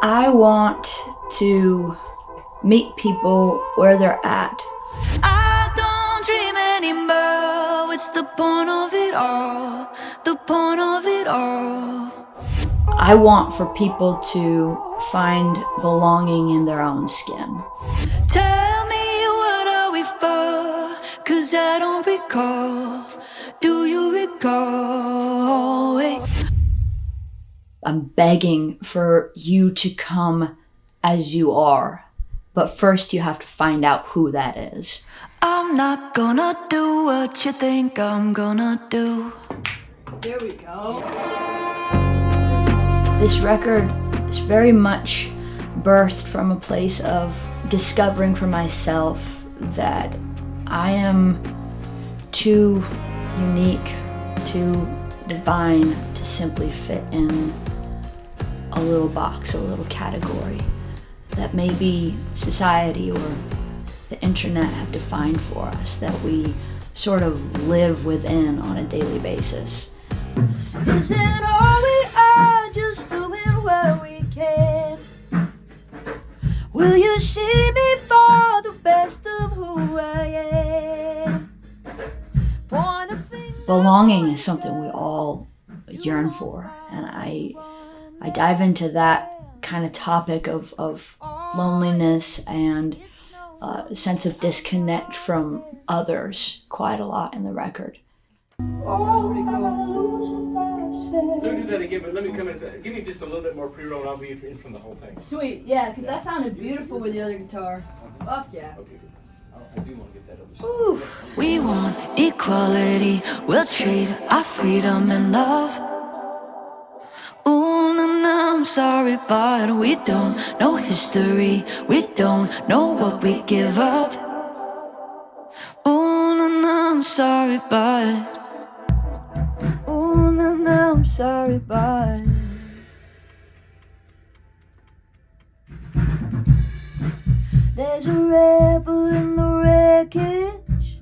I want to meet people where they're at. I don't dream anymore. What's the point of it all? The point of it all. I want for people to find belonging in their own skin. Tell me, what are we for? 'Cause I don't recall. Do you recall? Wait. I'm begging for you to come as you are, but first you have to find out who that is. I'm not gonna do what you think I'm gonna do. There we go. This record is very much birthed from a place of discovering for myself that I am too unique, too divine to simply fit in a little box, a little category that maybe society or the internet have defined for us, that we sort of live within on a daily basis. Isn't all we are just doing what we can? Will you see me for the best of who I am? Point a finger. Belonging is something we all yearn for, and I dive into that kind of topic of loneliness and a sense of disconnect from others quite a lot in the record. Let me do that again, but let me come in. Give me just a little bit more pre-roll and I'll be in from the whole thing. Sweet, yeah, because that sounded beautiful with the other guitar. Fuck yeah. Okay, good. I do want to get that other side. Ooh. We want equality. We'll trade our freedom and love. Ooh, no, no, I'm sorry, but we don't know history. We don't know what we give up. Ooh, no, no, I'm sorry, but. Ooh, no, no, I'm sorry, but. There's a rebel in the wreckage.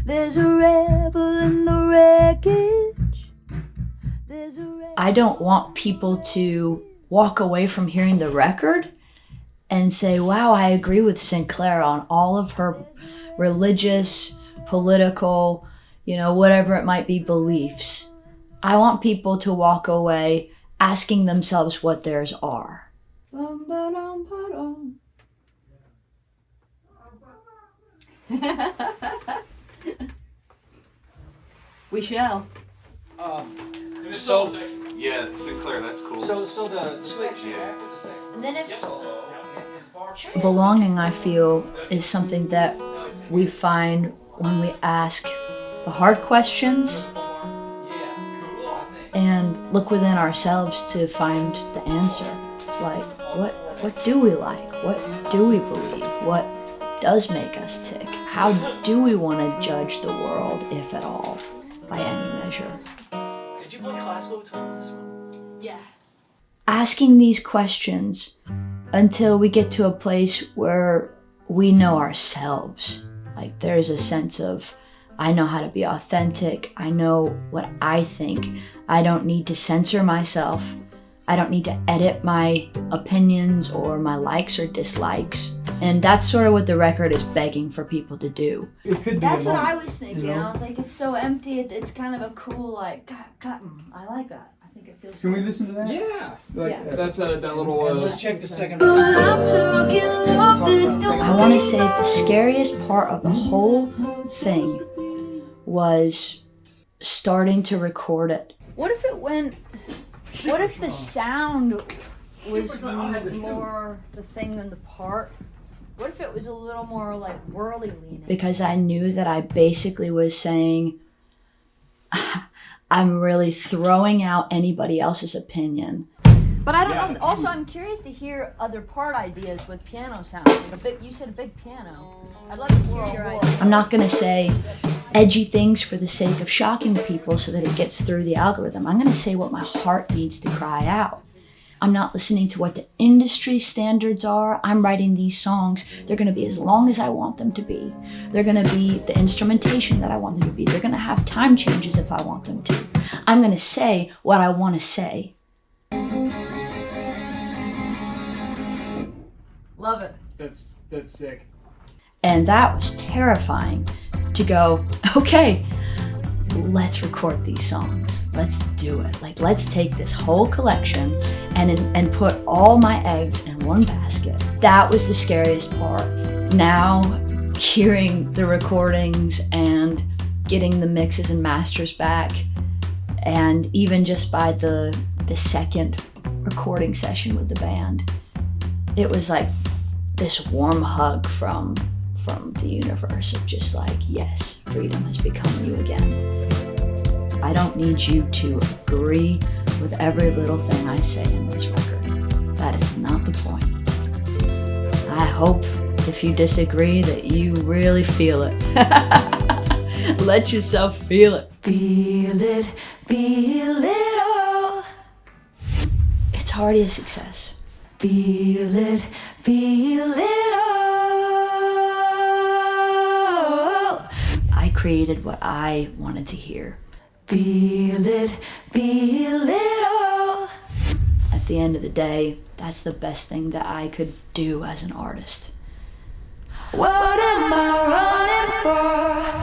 There's a rebel in the wreckage. There's a rebel. I don't want people to walk away from hearing the record and say, wow, I agree with Sinclair on all of her religious, political, whatever it might be, beliefs. I want people to walk away asking themselves what theirs are. We shall. So, yeah, Sinclair, that's cool. So the switch. Yeah. And then belonging, I feel, is something that we find when we ask the hard questions and look within ourselves to find the answer. It's like, what do we like? What do we believe? What does make us tick? How do we want to judge the world, if at all, by any measure? Did you play classical guitar on this one? Yeah. Asking these questions until we get to a place where we know ourselves. Like there's a sense of, I know how to be authentic. I know what I think. I don't need to censor myself. I don't need to edit my opinions or my likes or dislikes. And that's sort of what the record is begging for people to do. It could be That's a what moment, I was thinking. you know? I was like, it's so empty. It's kind of a cool, like, I like that. I think it feels Can we cool. listen to that? Yeah. Like, Yeah. That's that little. let's check the second. I'm talking love that don't. I want to say the scariest part of the whole thing was starting to record it. What if it went? What if the sound was more the thing than the part? What if it was a little more like whirly leaning? Because I knew that I basically was saying, I'm really throwing out anybody else's opinion. But I don't know. Also, I'm curious to hear other part ideas with piano sounds. Like you said a big piano. I'd love to hear your idea. I'm not going to say edgy things for the sake of shocking people so that it gets through the algorithm. I'm going to say what my heart needs to cry out. I'm not listening to what the industry standards are. I'm writing these songs. They're going to be as long as I want them to be. They're going to be the instrumentation that I want them to be. They're going to have time changes if I want them to. I'm going to say what I want to say. Love it. That's sick. And that was terrifying to go, okay, let's record these songs. Let's do it. Like, let's take this whole collection and put all my eggs in one basket. That was the scariest part. Now, hearing the recordings and getting the mixes and masters back, and even just by the second recording session with the band, it was like this warm hug from the universe of just like, yes, freedom has become you again. I don't need you to agree with every little thing I say in this record. That is not the point. I hope if you disagree that you really feel it. Let yourself feel it. Feel it all. It's already a success. Feel it all. I created what I wanted to hear. Feel it all. At the end of the day, that's the best thing that I could do as an artist. What am I running for?